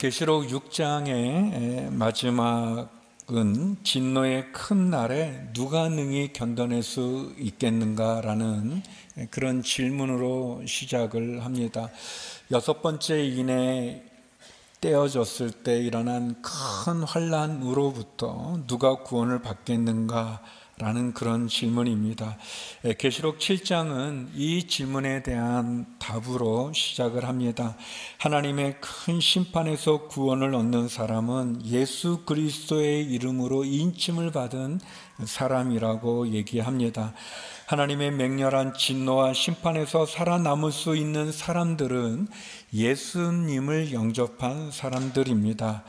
계시록 6장의 마지막은 진노의 큰 날에 누가 능히 견뎌낼 수 있겠는가라는 그런 질문으로 시작을 합니다. 6번째 인에 떼어졌을 때 일어난 큰 환란으로부터 누가 구원을 받겠는가 라는 그런 질문입니다. 계시록 7장은 이 질문에 대한 답으로 시작을 합니다. 하나님의 큰 심판에서 구원을 얻는 사람은 예수 그리스도의 이름으로 인침을 받은 사람이라고 얘기합니다. 하나님의 맹렬한 진노와 심판에서 살아남을 수 있는 사람들은 예수님을 영접한 사람들입니다.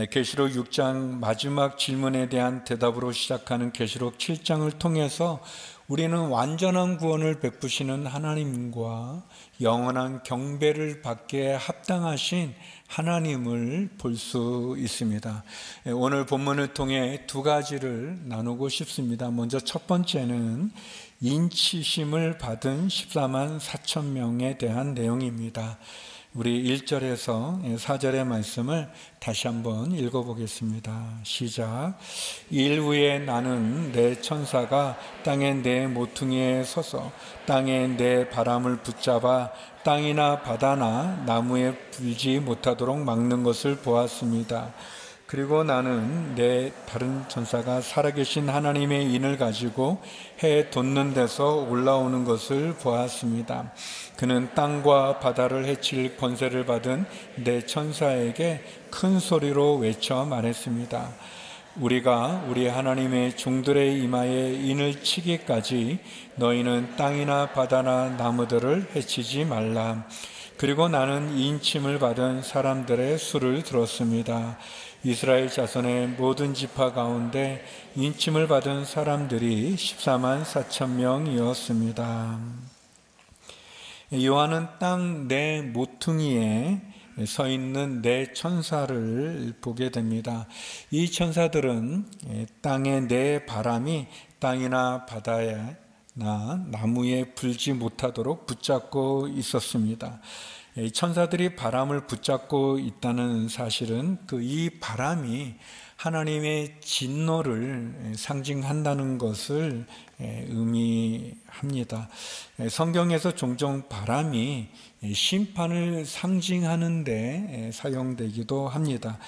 계시록 6장 마지막 질문에 대한 대답으로 시작하는 계시록 7장을 통해서 우리는 완전한 구원을 베푸시는 하나님과 영원한 경배를 받기에 합당하신 하나님을 볼 수 있습니다. 오늘 본문을 통해 두 가지를 나누고 싶습니다. 먼저 첫 번째는 인치심을 받은 14만 4천 명에 대한 내용입니다. 우리 1절에서 4절의 말씀을 다시 한번 읽어보겠습니다. 시작. 일 후에 나는 내 천사가 땅의 내 모퉁이에 서서 땅에 내 바람을 붙잡아 땅이나 바다나 나무에 불지 못하도록 막는 것을 보았습니다. 그리고 나는 내 다른 천사가 살아계신 하나님의 인을 가지고 해 돋는 데서 올라오는 것을 보았습니다. 그는 땅과 바다를 해칠 권세를 받은 내 천사에게 큰 소리로 외쳐 말했습니다. 우리가 우리 하나님의 종들의 이마에 인을 치기까지 너희는 땅이나 바다나 나무들을 해치지 말라. 그리고 나는 인침을 받은 사람들의 수를 들었습니다. 이스라엘 자손의 모든 지파 가운데 인침을 받은 사람들이 14만 4천 명이었습니다. 요한은 땅 내 모퉁이에 서 있는 네 천사를 보게 됩니다. 이 천사들은 땅의 네 바람이 땅이나 바다나 나무에 불지 못하도록 붙잡고 있었습니다. 천사들이 바람을 붙잡고 있다는 사실은 이 바람이 하나님의 진노를 상징한다는 것을 의미합니다. 성경에서 종종 바람이 심판을 상징하는 데 사용되기도 합니다.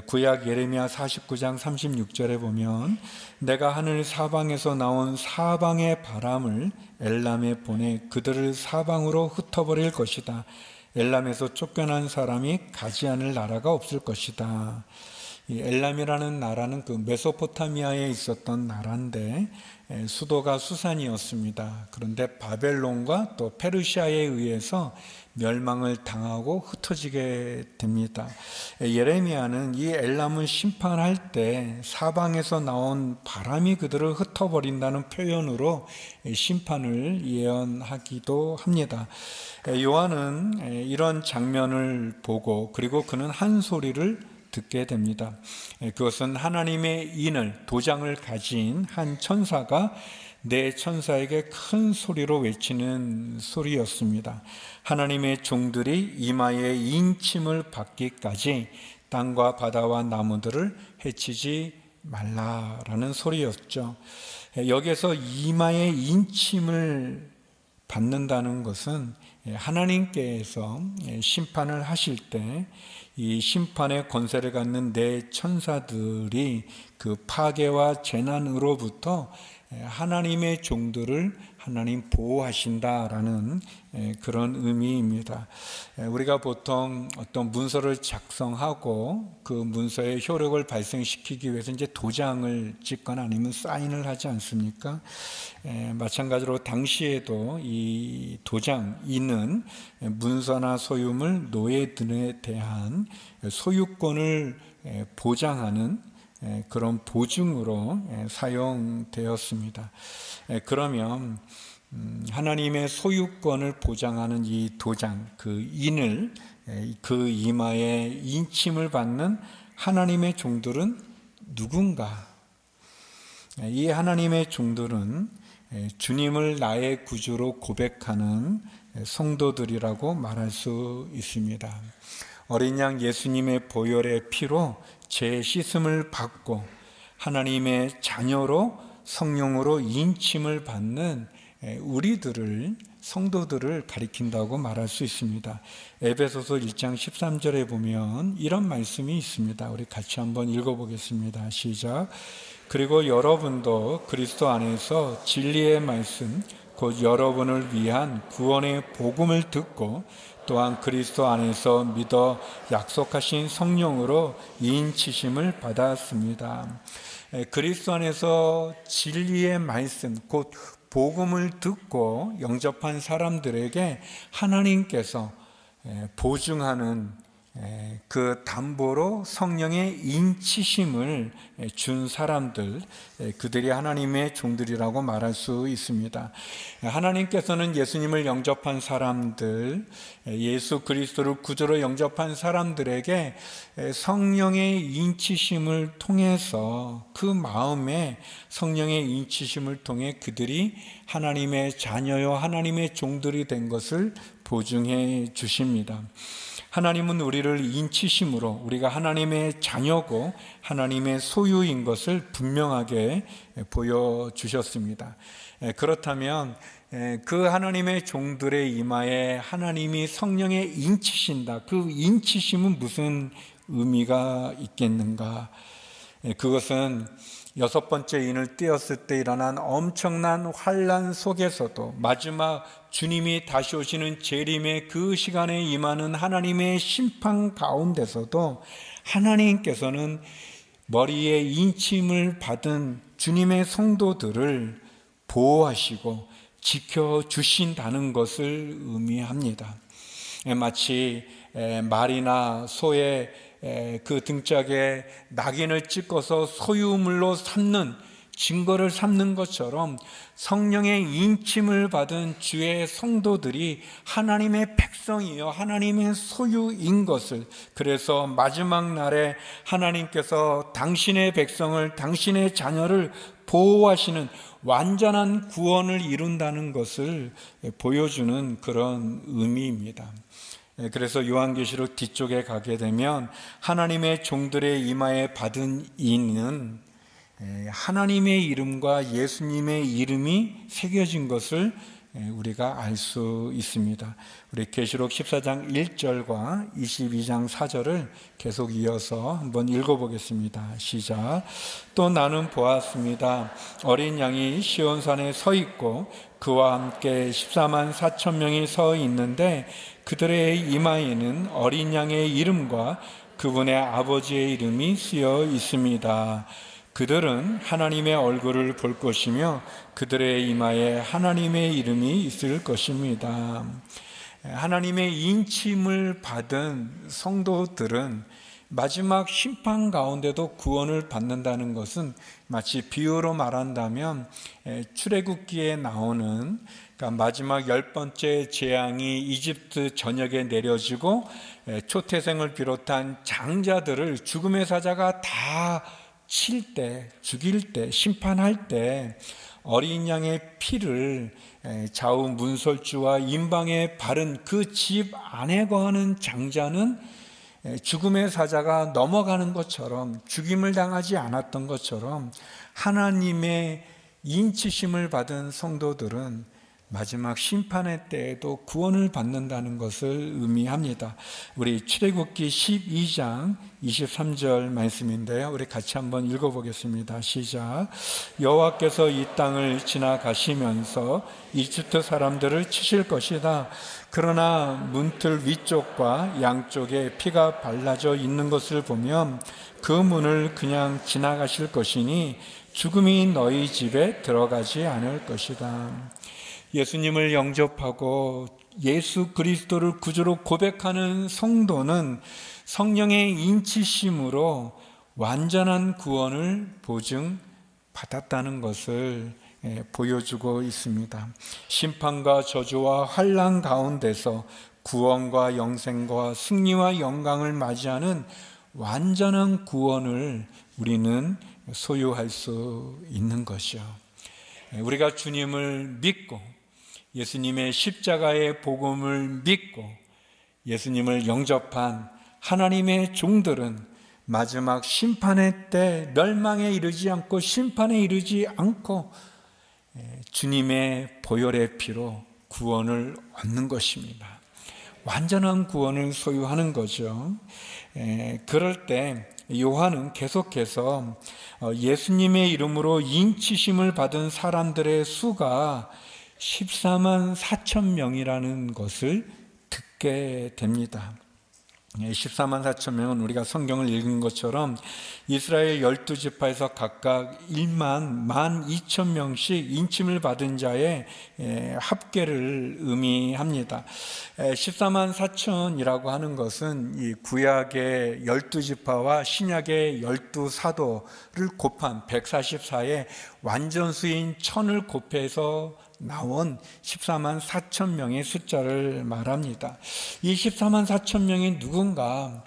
구약 예레미야 49장 36절에 보면 내가 하늘 사방에서 나온 사방의 바람을 엘람에 보내 그들을 사방으로 흩어버릴 것이다. 엘람에서 쫓겨난 사람이 가지 않을 나라가 없을 것이다. 이 엘람이라는 나라는 메소포타미아에 있었던 나라인데 수도가 수산이었습니다. 그런데 바벨론과 또 페르시아에 의해서 멸망을 당하고 흩어지게 됩니다. 예레미야는 이 엘람을 심판할 때 사방에서 나온 바람이 그들을 흩어버린다는 표현으로 심판을 예언하기도 합니다. 요한은 이런 장면을 보고 그리고 그는 한 소리를 듣게 됩니다. 그것은 하나님의 인을 도장을 가진 한 천사가 내 천사에게 큰 소리로 외치는 소리였습니다. 하나님의 종들이 이마에 인침을 받기까지 땅과 바다와 나무들을 해치지 말라라는 소리였죠. 여기에서 이마에 인침을 받는다는 것은 하나님께서 심판을 하실 때 이 심판의 권세를 갖는 내 천사들이 그 파괴와 재난으로부터 하나님의 종들을 하나님 보호하신다라는 그런 의미입니다. 우리가 보통 어떤 문서를 작성하고 그 문서의 효력을 발생시키기 위해서 이제 도장을 찍거나 아니면 사인을 하지 않습니까? 마찬가지로 당시에도 이 도장, 인은 문서나 소유물, 노예들에 대한 소유권을 보장하는 그런 보증으로 사용되었습니다. 그러면 하나님의 소유권을 보장하는 이 도장, 그 인을 그 이마에 인침을 받는 하나님의 종들은 누군가? 이 하나님의 종들은 주님을 나의 구주로 고백하는 성도들이라고 말할 수 있습니다. 어린 양 예수님의 보혈의 피로 죄 씻음을 받고 하나님의 자녀로 성령으로 인침을 받는 우리들을, 성도들을 가리킨다고 말할 수 있습니다. 에베소서 1장 13절에 보면 이런 말씀이 있습니다. 우리 같이 한번 읽어보겠습니다. 시작. 그리고 여러분도 그리스도 안에서 진리의 말씀, 곧 여러분을 위한 구원의 복음을 듣고 또한 그리스도 안에서 믿어 약속하신 성령으로 인치심을 받았습니다. 그리스도 안에서 진리의 말씀, 곧 복음을 듣고 영접한 사람들에게 하나님께서 보증하는 그 담보로 성령의 인치심을 준 사람들, 그들이 하나님의 종들이라고 말할 수 있습니다. 하나님께서는 예수님을 영접한 사람들, 예수 그리스도를 구주로 영접한 사람들에게 성령의 인치심을 통해서, 그 마음에 성령의 인치심을 통해 그들이 하나님의 자녀요 하나님의 종들이 된 것을 보증해 주십니다. 하나님은 우리를 인치심으로 우리가 하나님의 자녀고 하나님의 소유인 것을 분명하게 보여주셨습니다. 그렇다면 그 하나님의 종들의 이마에 하나님이 성령에 인치신다. 그 인치심은 무슨 의미가 있겠는가? 그것은 6번째 인을 띄었을 때 일어난 엄청난 환난 속에서도 마지막 주님이 다시 오시는 재림의 그 시간에 임하는 하나님의 심판 가운데서도 하나님께서는 머리에 인침을 받은 주님의 성도들을 보호하시고 지켜주신다는 것을 의미합니다. 마치 말이나 소의 그 등짝에 낙인을 찍어서 소유물로 삼는, 증거를 삼는 것처럼 성령의 인침을 받은 주의 성도들이 하나님의 백성이요 하나님의 소유인 것을, 그래서 마지막 날에 하나님께서 당신의 백성을, 당신의 자녀를 보호하시는 완전한 구원을 이룬다는 것을 보여주는 그런 의미입니다. 그래서 요한계시록 뒤쪽에 가게 되면 하나님의 종들의 이마에 받은 인은 하나님의 이름과 예수님의 이름이 새겨진 것을 우리가 알 수 있습니다. 우리 계시록 14장 1절과 22장 4절을 계속 이어서 한번 읽어보겠습니다. 시작. 또 나는 보았습니다. 어린 양이 시온산에 서 있고 그와 함께 14만 4천 명이 서 있는데 그들의 이마에는 어린 양의 이름과 그분의 아버지의 이름이 쓰여 있습니다. 그들은 하나님의 얼굴을 볼 것이며 그들의 이마에 하나님의 이름이 있을 것입니다. 하나님의 인침을 받은 성도들은 마지막 심판 가운데도 구원을 받는다는 것은 마치 비유로 말한다면 출애굽기에 나오는, 그러니까 마지막 10번째 재앙이 이집트 전역에 내려지고 초태생을 비롯한 장자들을 죽음의 사자가 다 칠 때, 죽일 때, 심판할 때 어린 양의 피를 좌우 문설주와 임방에 바른 그 집 안에 거하는 장자는 죽음의 사자가 넘어가는 것처럼, 죽임을 당하지 않았던 것처럼 하나님의 인치심을 받은 성도들은 마지막 심판의 때에도 구원을 받는다는 것을 의미합니다. 우리 출애굽기 12장 23절 말씀인데요, 우리 같이 한번 읽어보겠습니다. 시작. 여호와께서 이 땅을 지나가시면서 이집트 사람들을 치실 것이다. 그러나 문틀 위쪽과 양쪽에 피가 발라져 있는 것을 보면 그 문을 그냥 지나가실 것이니 죽음이 너희 집에 들어가지 않을 것이다. 예수님을 영접하고 예수 그리스도를 구주로 고백하는 성도는 성령의 인치심으로 완전한 구원을 보증받았다는 것을 보여주고 있습니다. 심판과 저주와 환난 가운데서 구원과 영생과 승리와 영광을 맞이하는 완전한 구원을 우리는 소유할 수 있는 것이요. 우리가 주님을 믿고 예수님의 십자가의 복음을 믿고 예수님을 영접한 하나님의 종들은 마지막 심판의 때 멸망에 이르지 않고 심판에 이르지 않고 주님의 보혈의 피로 구원을 얻는 것입니다. 완전한 구원을 소유하는 거죠. 그럴 때 요한은 계속해서 예수님의 이름으로 인치심을 받은 사람들의 수가 14만 4천 명이라는 것을 듣게 됩니다. 14만 4천 명은 우리가 성경을 읽은 것처럼 이스라엘 12지파에서 각각 1만 12,000명씩 인침을 받은 자의 합계를 의미합니다. 14만 4천이라고 하는 것은 이 구약의 12지파와 신약의 12사도를 곱한 144의 완전수인 1000을 곱해서 나온 14만 4천 명의 숫자를 말합니다. 이 14만 4천 명이 누군가?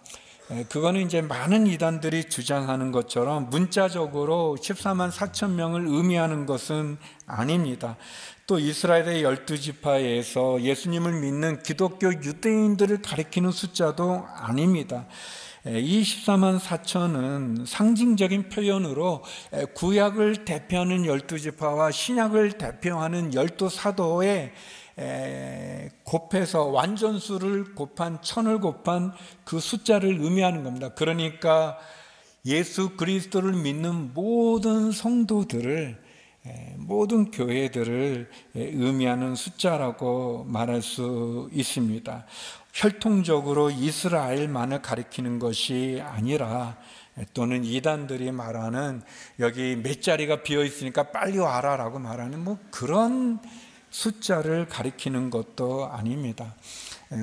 그거는 이제 많은 이단들이 주장하는 것처럼 문자적으로 14만 4천 명을 의미하는 것은 아닙니다. 또 이스라엘의 12지파에서 예수님을 믿는 기독교 유대인들을 가리키는 숫자도 아닙니다. 이 14만 4천은 상징적인 표현으로 구약을 대표하는 12지파와 신약을 대표하는 12사도의 곱해서 완전수를 곱한 1000을 곱한 그 숫자를 의미하는 겁니다. 그러니까 예수 그리스도를 믿는 모든 성도들을, 모든 교회들을 의미하는 숫자라고 말할 수 있습니다. 혈통적으로 이스라엘만을 가리키는 것이 아니라, 또는 이단들이 말하는 여기 몇 자리가 비어 있으니까 빨리 와라 라고 말하는 그런 숫자를 가리키는 것도 아닙니다.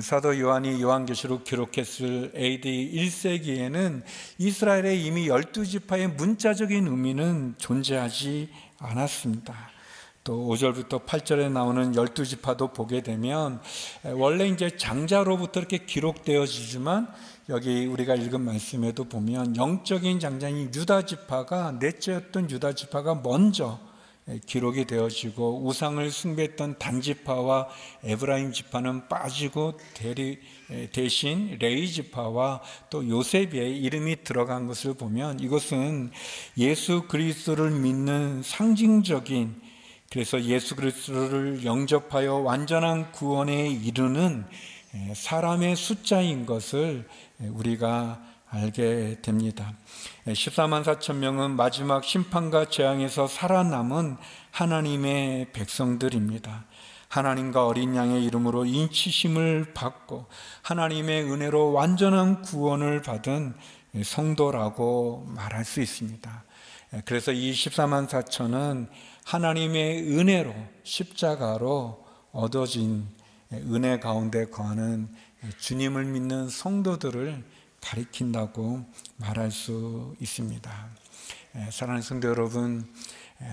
사도 요한이 요한계시록 기록했을 AD 1세기에는 이스라엘의 이미 12지파의 문자적인 의미는 존재하지 않았습니다. 또 5절부터 8절에 나오는 12지파도 보게 되면 원래 이제 장자로부터 이렇게 기록되어지지만 여기 우리가 읽은 말씀에도 보면 영적인 장자인 유다지파가, 넷째였던 유다지파가 먼저 기록이 되어지고 우상을 숭배했던 단지파와 에브라임 지파는 빠지고 대신 레위 지파와 또 요셉의 이름이 들어간 것을 보면 이것은 예수 그리스도를 믿는 상징적인, 그래서 예수 그리스도를 영접하여 완전한 구원에 이르는 사람의 숫자인 것을 우리가 알게 됩니다. 14만 4천 명은 마지막 심판과 재앙에서 살아남은 하나님의 백성들입니다. 하나님과 어린 양의 이름으로 인치심을 받고 하나님의 은혜로 완전한 구원을 받은 성도라고 말할 수 있습니다. 그래서 이 14만 4천은 하나님의 은혜로 십자가로 얻어진 은혜 가운데 거하는 주님을 믿는 성도들을 가리킨다고 말할 수 있습니다. 사랑하는 성도 여러분,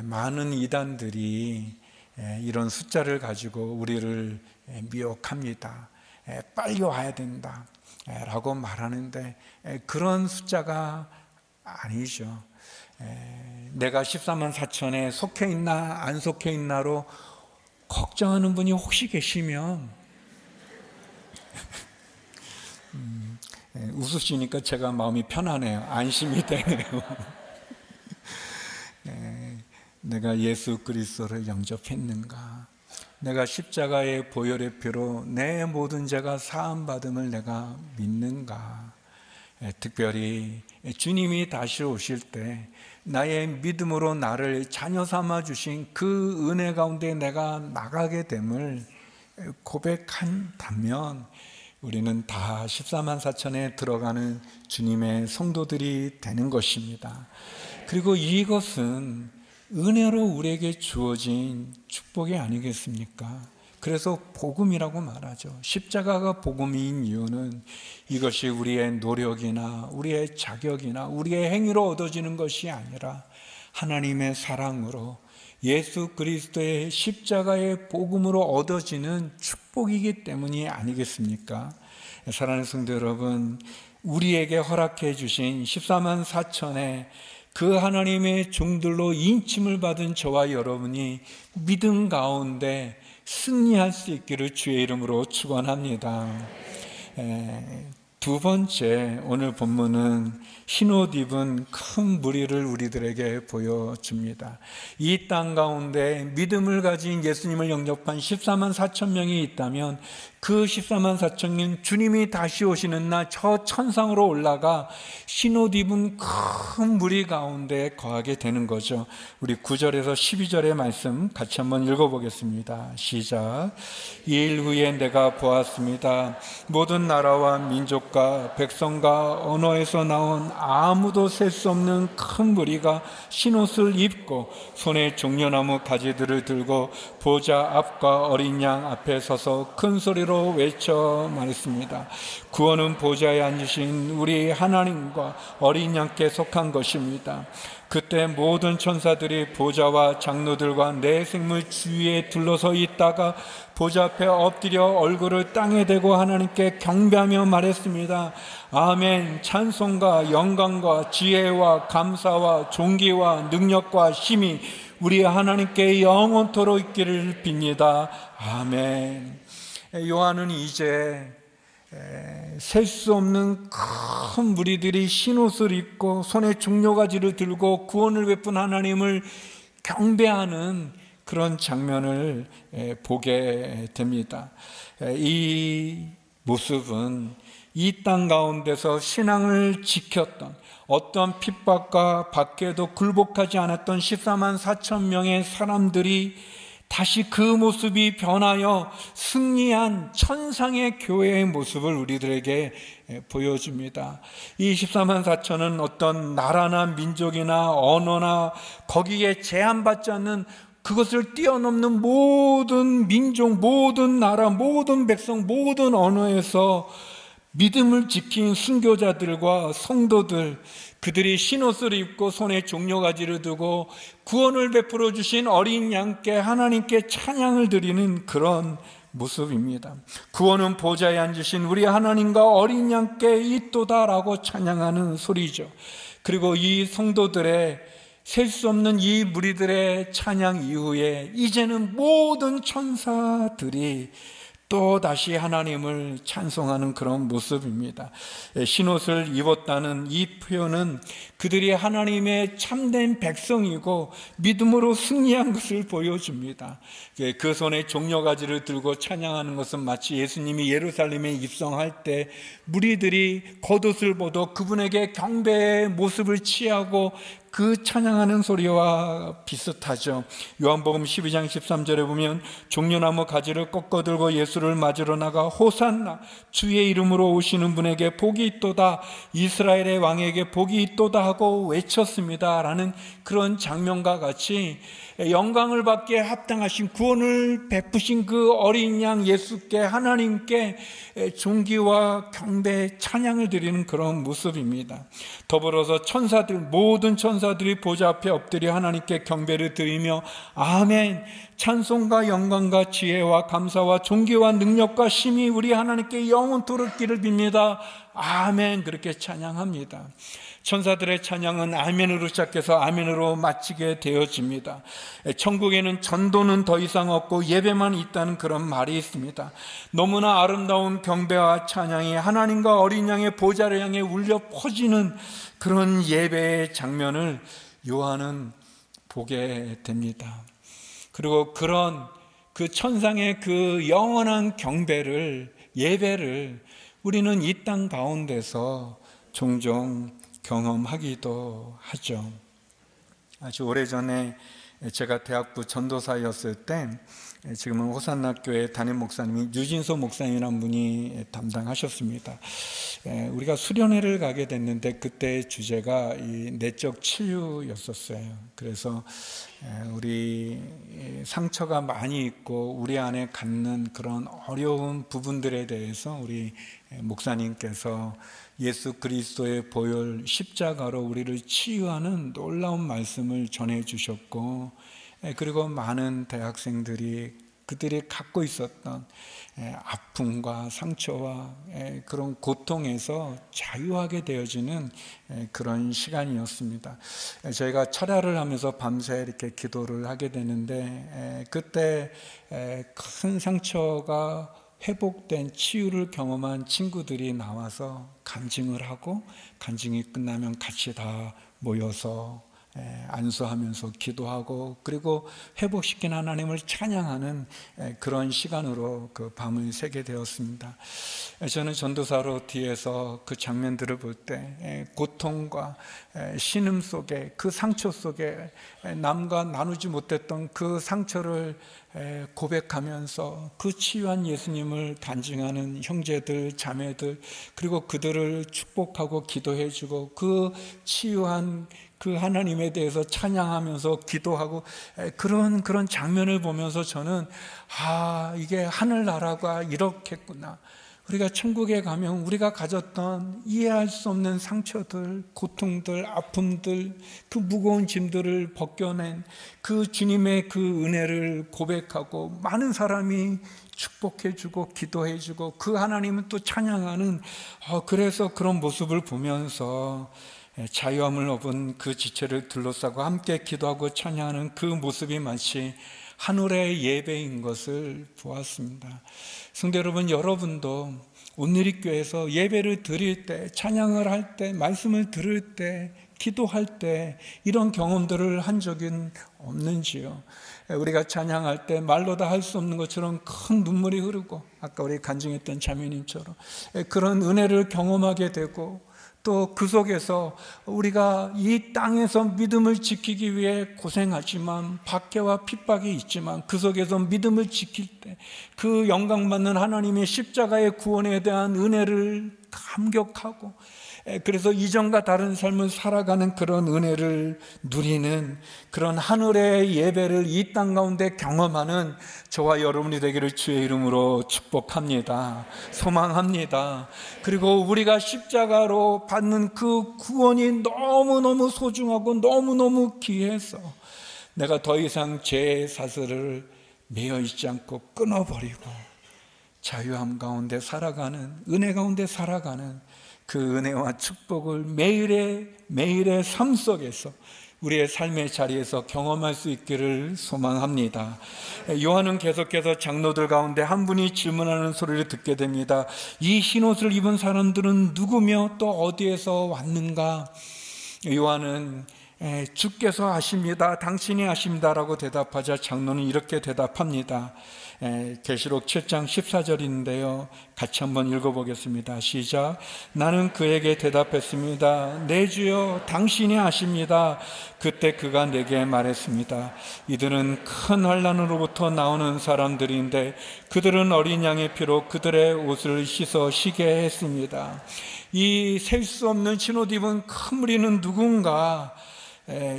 많은 이단들이 이런 숫자를 가지고 우리를 미혹합니다. 빨리 와야 된다 라고 말하는데 그런 숫자가 아니죠. 내가 14만 4천에 속해 있나 안 속해 있나로 걱정하는 분이 혹시 계시면 웃으시니까 제가 마음이 편하네요. 안심이 되네요. 내가 예수 그리스도를 영접했는가? 내가 십자가의 보혈의 피로 내 모든 죄가 사함받음을 내가 믿는가? 특별히 주님이 다시 오실 때 나의 믿음으로 나를 자녀 삼아 주신 그 은혜 가운데 내가 나가게 됨을 고백한다면 우리는 다 14만 4천에 들어가는 주님의 성도들이 되는 것입니다. 그리고 이것은 은혜로 우리에게 주어진 축복이 아니겠습니까? 그래서 복음이라고 말하죠. 십자가가 복음인 이유는 이것이 우리의 노력이나 우리의 자격이나 우리의 행위로 얻어지는 것이 아니라 하나님의 사랑으로 예수 그리스도의 십자가의 복음으로 얻어지는 축복이기 때문이 아니겠습니까? 사랑하는 성도 여러분, 우리에게 허락해 주신 14만 4천의 그 하나님의 종들로 인침을 받은 저와 여러분이 믿음 가운데 승리할 수 있기를 주의 이름으로 축원합니다. 두 번째, 오늘 본문은 흰옷 입은 큰 무리를 우리들에게 보여줍니다. 이 땅 가운데 믿음을 가진 예수님을 영접한 14만 4천 명이 있다면 그 14만 4천인 주님이 다시 오시는 날 저 천상으로 올라가 흰옷 입은 큰 무리 가운데 거하게 되는 거죠. 우리 9절에서 12절의 말씀 같이 한번 읽어보겠습니다. 시작. 이 일 후에 내가 보았습니다. 모든 나라와 민족과 백성과 언어에서 나온 아무도 셀 수 없는 큰 무리가 흰옷을 입고 손에 종려나무 가지들을 들고 보좌 앞과 어린 양 앞에 서서 큰 소리로 외쳐 말했습니다. 구원은 보좌에 앉으신 우리 하나님과 어린 양께 속한 것입니다. 그때 모든 천사들이 보좌와 장로들과 내 생물 주위에 둘러서 있다가 보좌 앞에 엎드려 얼굴을 땅에 대고 하나님께 경배하며 말했습니다. 아멘. 찬송과 영광과 지혜와 감사와 존귀와 능력과 힘이 우리 하나님께 영원토록 있기를 빕니다. 아멘. 요한은 이제 셀 수 없는 큰 무리들이 흰옷을 입고 손에 종려가지를 들고 구원을 베푼 하나님을 경배하는 그런 장면을 보게 됩니다. 이 모습은 이 땅 가운데서 신앙을 지켰던 어떤 핍박과 밖에도 굴복하지 않았던 14만 4천 명의 사람들이 다시 그 모습이 변하여 승리한 천상의 교회의 모습을 우리들에게 보여줍니다. 이 14만 4천은 어떤 나라나 민족이나 언어나 거기에 제한받지 않는 그것을 뛰어넘는 모든 민족, 모든 나라, 모든 백성, 모든 언어에서 믿음을 지킨 순교자들과 성도들, 그들이 흰옷을 입고 손에 종려가지를 두고 구원을 베풀어 주신 어린 양께 하나님께 찬양을 드리는 그런 모습입니다. 구원은 보좌에 앉으신 우리 하나님과 어린 양께 있도다라고 찬양하는 소리죠. 그리고 이 성도들의 셀 수 없는 이 무리들의 찬양 이후에 이제는 모든 천사들이 또 다시 하나님을 찬송하는 그런 모습입니다. 흰옷을 입었다는 이 표현은 그들이 하나님의 참된 백성이고 믿음으로 승리한 것을 보여줍니다. 그 손에 종려가지를 들고 찬양하는 것은 마치 예수님이 예루살렘에 입성할 때 무리들이 겉옷을 벗어 그분에게 경배의 모습을 취하고 그 찬양하는 소리와 비슷하죠. 요한복음 12장 13절에 보면 종려나무 가지를 꺾어들고 예수를 맞으러 나가 호산나 주의 이름으로 오시는 분에게 복이 있도다, 이스라엘의 왕에게 복이 있도다 하고 외쳤습니다 라는 그런 장면과 같이 영광을 받기에 합당하신 구원을 베푸신 그 어린 양 예수께 하나님께 존귀와 경배 찬양을 드리는 그런 모습입니다. 더불어서 천사들, 모든 천사들이 보좌 앞에 엎드려 하나님께 경배를 드리며 아멘, 찬송과 영광과 지혜와 감사와 존귀와 능력과 힘이 우리 하나님께 영원토록 있기를 빕니다. 아멘, 그렇게 찬양합니다. 천사들의 찬양은 아멘으로 시작해서 아멘으로 마치게 되어집니다. 천국에는 전도는 더 이상 없고 예배만 있다는 그런 말이 있습니다. 너무나 아름다운 경배와 찬양이 하나님과 어린 양의 보좌를 향해 울려 퍼지는 그런 예배의 장면을 요한은 보게 됩니다. 그리고 그런 그 천상의 그 영원한 경배를, 예배를 우리는 이 땅 가운데서 종종 경험하기도 하죠. 아주 오래전에 제가 대학부 전도사였을 때 지금은 호산나 교회 담임 목사님이 유진소 목사님이라는 분이 담당하셨습니다. 우리가 수련회를 가게 됐는데 그때 주제가 이 내적 치유였었어요. 그래서 우리 상처가 많이 있고 우리 안에 갖는 그런 어려운 부분들에 대해서 우리 목사님께서 예수 그리스도의 보혈 십자가로 우리를 치유하는 놀라운 말씀을 전해 주셨고, 그리고 많은 대학생들이 그들이 갖고 있었던 아픔과 상처와 그런 고통에서 자유하게 되어지는 그런 시간이었습니다. 저희가 철야를 하면서 밤새 이렇게 기도를 하게 되는데 그때 큰 상처가 회복된 치유를 경험한 친구들이 나와서 간증을 하고, 간증이 끝나면 같이 다 모여서 안수하면서 기도하고, 그리고 회복시킨 하나님을 찬양하는 그런 시간으로 그 밤을 새게 되었습니다. 저는 전도사로 뒤에서 그 장면들을 볼 때 고통과 신음 속에, 그 상처 속에 남과 나누지 못했던 그 상처를 고백하면서 그 치유한 예수님을 간증하는 형제들, 자매들, 그리고 그들을 축복하고 기도해주고, 그 치유한 그 하나님에 대해서 찬양하면서 기도하고, 그런 장면을 보면서 저는 이게 하늘나라가 이렇겠구나. 우리가 천국에 가면 우리가 가졌던 이해할 수 없는 상처들, 고통들, 아픔들, 그 무거운 짐들을 벗겨낸 그 주님의 그 은혜를 고백하고, 많은 사람이 축복해주고 기도해주고, 그 하나님은 또 찬양하는, 그래서 그런 모습을 보면서 자유함을 얻은 그 지체를 둘러싸고 함께 기도하고 찬양하는 그 모습이 마치 하늘의 예배인 것을 보았습니다. 성도 여러분, 여러분도 온누리교회에서 예배를 드릴 때, 찬양을 할 때, 말씀을 들을 때, 기도할 때 이런 경험들을 한 적은 없는지요? 우리가 찬양할 때 말로 다 할 수 없는 것처럼 큰 눈물이 흐르고, 아까 우리 간증했던 자매님처럼 그런 은혜를 경험하게 되고, 또 그 속에서 우리가 이 땅에서 믿음을 지키기 위해 고생하지만, 박해와 핍박이 있지만 그 속에서 믿음을 지킬 때 그 영광받는 하나님의 십자가의 구원에 대한 은혜를 감격하고, 그래서 이전과 다른 삶을 살아가는 그런 은혜를 누리는 그런 하늘의 예배를 이 땅 가운데 경험하는 저와 여러분이 되기를 주의 이름으로 축복합니다. 소망합니다. 그리고 우리가 십자가로 받는 그 구원이 너무너무 소중하고 너무너무 귀해서 내가 더 이상 죄의 사슬을 매여 있지 않고 끊어버리고 자유함 가운데 살아가는, 은혜 가운데 살아가는 그 은혜와 축복을 매일의 삶 속에서, 우리의 삶의 자리에서 경험할 수 있기를 소망합니다. 요한은 계속해서 장로들 가운데 한 분이 질문하는 소리를 듣게 됩니다. 이 흰옷을 입은 사람들은 누구며 또 어디에서 왔는가? 요한은 주께서 아십니다, 당신이 아십니다라고 대답하자 장로는 이렇게 대답합니다. 계시록 7장 14절인데요 같이 한번 읽어보겠습니다. 시작. 나는 그에게 대답했습니다. 내 주여, 당신이 아십니다. 그때 그가 내게 말했습니다. 이들은 큰 환난으로부터 나오는 사람들인데 그들은 어린 양의 피로 그들의 옷을 씻어 쉬게 했습니다. 이 셀 수 없는 흰옷 입은 큰 무리는 누군가?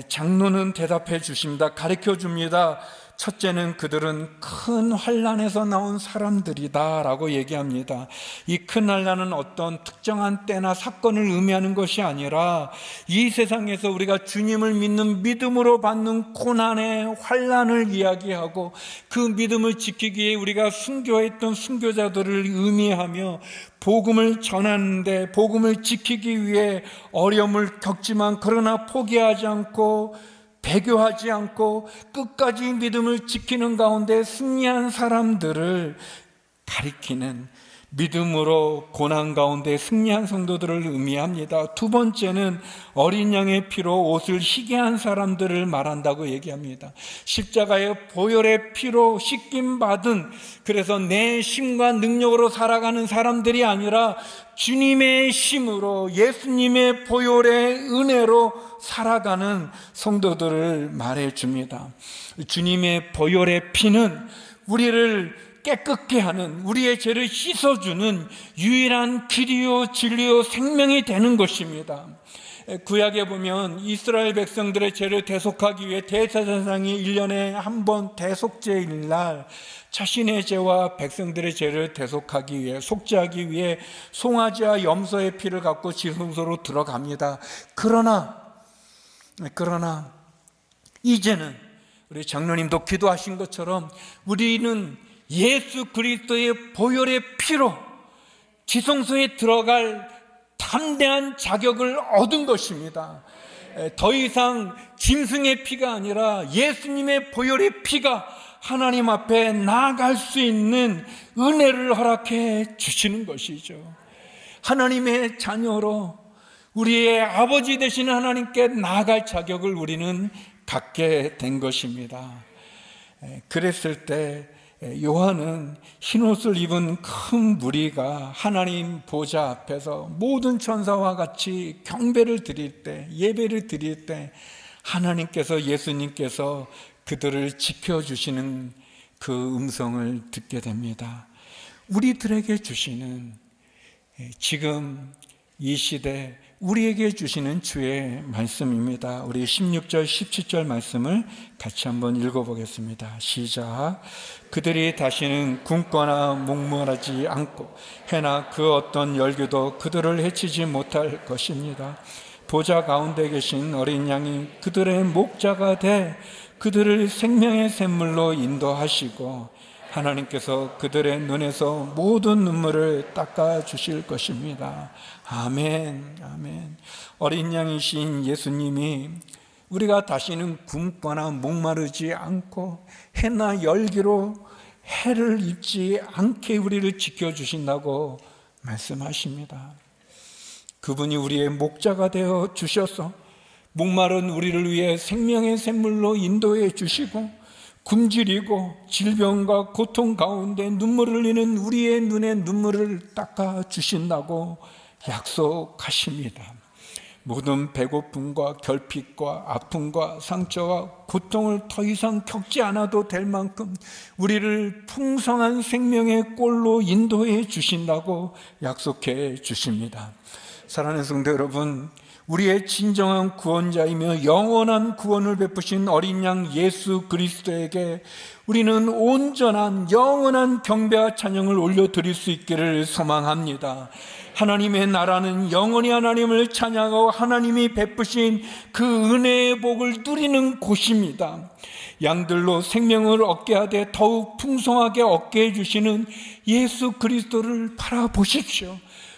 장로는 대답해 주십니다. 가르쳐 줍니다. 첫째는 그들은 큰 환난에서 나온 사람들이다 라고 얘기합니다. 이 큰 환난은 어떤 특정한 때나 사건을 의미하는 것이 아니라 이 세상에서 우리가 주님을 믿는 믿음으로 받는 고난의 환난을 이야기하고, 그 믿음을 지키기 위해 우리가 순교했던 순교자들을 의미하며, 복음을 전하는데, 복음을 지키기 위해 어려움을 겪지만 그러나 포기하지 않고 배교하지 않고 끝까지 믿음을 지키는 가운데 승리한 사람들을 가리키는, 믿음으로 고난 가운데 승리한 성도들을 의미합니다. 두 번째는 어린 양의 피로 옷을 희게 한 사람들을 말한다고 얘기합니다. 십자가의 보혈의 피로 씻김 받은, 그래서 내 힘과 능력으로 살아가는 사람들이 아니라 주님의 힘으로, 예수님의 보혈의 은혜로 살아가는 성도들을 말해줍니다. 주님의 보혈의 피는 우리를 깨끗게 하는, 우리의 죄를 씻어주는 유일한 길이요 진리요 생명이 되는 것입니다. 구약에 보면 이스라엘 백성들의 죄를 대속하기 위해 대제사장이 1년에 한 번 대속죄일 날 자신의 죄와 백성들의 죄를 대속하기 위해, 속죄하기 위해 송아지와 염소의 피를 갖고 지성소로 들어갑니다. 그러나 이제는 우리 장로님도 기도하신 것처럼 우리는 예수 그리스도의 보혈의 피로 지성소에 들어갈 담대한 자격을 얻은 것입니다. 더 이상 짐승의 피가 아니라 예수님의 보혈의 피가 하나님 앞에 나아갈 수 있는 은혜를 허락해 주시는 것이죠. 하나님의 자녀로 우리의 아버지 되시는 하나님께 나아갈 자격을 우리는 갖게 된 것입니다. 그랬을 때 요한은 흰옷을 입은 큰 무리가 하나님 보좌 앞에서 모든 천사와 같이 경배를 드릴 때, 예배를 드릴 때 하나님께서, 예수님께서 그들을 지켜주시는 그 음성을 듣게 됩니다. 우리들에게 주시는, 지금 이 시대 우리에게 주시는 주의 말씀입니다. 우리 16절 17절 말씀을 같이 한번 읽어보겠습니다. 시작. 그들이 다시는 굶거나 목마르지 않고 해나 그 어떤 열기도 그들을 해치지 못할 것입니다. 보좌 가운데 계신 어린 양이 그들의 목자가 돼 그들을 생명의 샘물로 인도하시고 하나님께서 그들의 눈에서 모든 눈물을 닦아 주실 것입니다. 아멘, 아멘. 어린 양이신 예수님이 우리가 다시는 굶거나 목마르지 않고 해나 열기로 해를 입지 않게 우리를 지켜주신다고 말씀하십니다. 그분이 우리의 목자가 되어 주셔서 목마른 우리를 위해 생명의 샘물로 인도해 주시고 굶주리고 질병과 고통 가운데 눈물을 흘리는 우리의 눈에 눈물을 닦아 주신다고 약속하십니다. 모든 배고픔과 결핍과 아픔과 상처와 고통을 더 이상 겪지 않아도 될 만큼 우리를 풍성한 생명의 꼴로 인도해 주신다고 약속해 주십니다. 사랑하는 성도 여러분, 우리의 진정한 구원자이며 영원한 구원을 베푸신 어린 양 예수 그리스도에게 우리는 온전한 영원한 경배와 찬양을 올려드릴 수 있기를 소망합니다. 하나님의 나라는 영원히 하나님을 찬양하고 하나님이 베푸신 그 은혜의 복을 누리는 곳입니다. 양들로 생명을 얻게 하되 더욱 풍성하게 얻게 해주시는 예수 그리스도를 바라보십시오.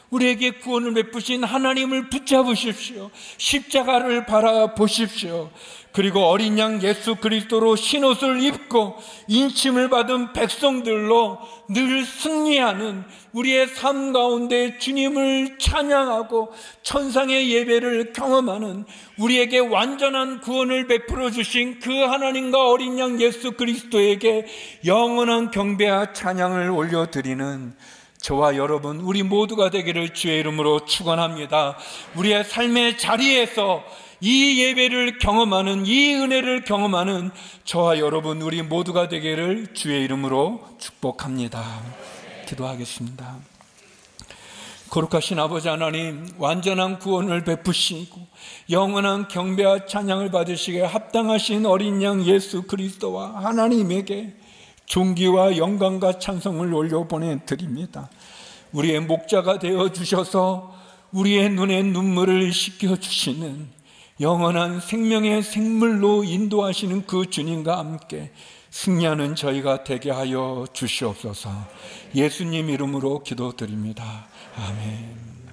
우리에게 구원을 베푸신 하나님을 붙잡으십시오. 십자가를 바라보십시오. 그리고 어린 양 예수 그리스도로 흰옷을 입고 인침을 받은 백성들로 늘 승리하는 우리의 삶 가운데 주님을 찬양하고 천상의 예배를 경험하는 우리에게 완전한 구원을 베풀어 주신 그 하나님과 어린 양 예수 그리스도에게 영원한 경배와 찬양을 올려드리는 저와 여러분, 우리 모두가 되기를 주의 이름으로 축원합니다. 우리의 삶의 자리에서 이 예배를 경험하는, 이 은혜를 경험하는 저와 여러분, 우리 모두가 되기를 주의 이름으로 축복합니다. 기도하겠습니다. 거룩하신 아버지 하나님, 완전한 구원을 베푸시고 영원한 경배와 찬양을 받으시기에 합당하신 어린 양 예수 그리스도와 하나님에게 존귀와 영광과 찬송을 올려보내 드립니다. 우리의 목자가 되어 주셔서 우리의 눈에 눈물을 씻겨주시는 영원한 생명의 생물로 인도하시는 그 주님과 함께 승리하는 저희가 되게 하여 주시옵소서. 예수님 이름으로 기도드립니다. 아멘.